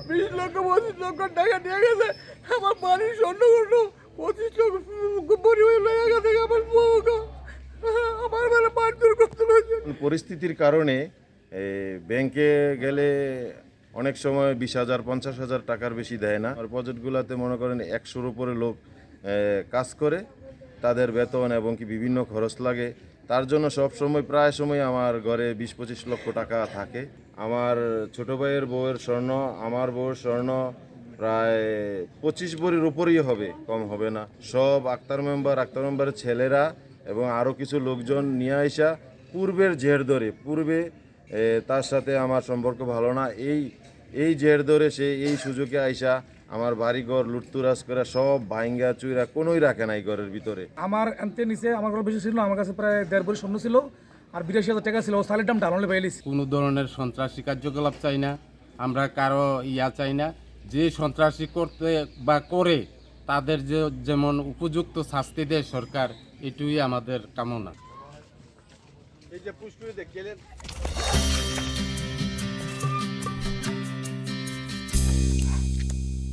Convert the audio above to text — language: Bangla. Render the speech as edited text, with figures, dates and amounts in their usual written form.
20 লক্ষ 25 লক্ষ টাকা নিয়ে গেছে। আমার বাড়ির স্বর্ণ 25 লক্ষ পরিবার লেগে গেছে। আমার বউকে আমার বেলা মারধর করতে হয়েছে। পরিস্থিতির কারণে ব্যাংকে গেলে অনেক সময় 20,000 50,000 টাকার বেশি দেয় না। আর প্রজেক্টগুলোতে মনে করেন 100-র উপরে লোক কাজ করে, তাদের বেতন এবং কি বিভিন্ন খরচ লাগে। তার জন্য সব সময় প্রায় সময় আমার ঘরে 20-25 লক্ষ টাকা থাকে। আমার ছোট ভাইয়ের বউয়ের স্বর্ণ, আমার বউয়ের স্বর্ণ প্রায় 25 ভরির উপরেই হবে, কম হবে না। সব আক্তার মেম্বারের ছেলেরা এবং আরও কিছু লোকজন নিয়ে আইসা পূর্বের জের ধরে, তার সাথে আমার সম্পর্ক ভালো না, এই জের ধরে সে এই সুযোগে আইসা আমার বাড়িঘর লুটতুরাজ করে সব ভাইঙ্গা চুইরা কোনোই রাখে নাই ঘরের ভিতরে। আমার এনতে নিচে আমার ঘর বেশি ছিল না, আমার কাছে প্রায় 1.5 ভরি স্বর্ণ ছিল আর 82,000 টাকা ছিল। ও সালের দাম ডাললে পাইলিস। কোনো ধরনের সন্ত্রাসী কার্যকলাপ চাই না, আমরা কারো চাই না। যে সন্ত্রাসী করতে বা করে তাদের যেমন উপযুক্ত শাস্তি দেয় সরকার, এটুই আমাদের কামনা। এই যে পুষ্করিতে গেলেন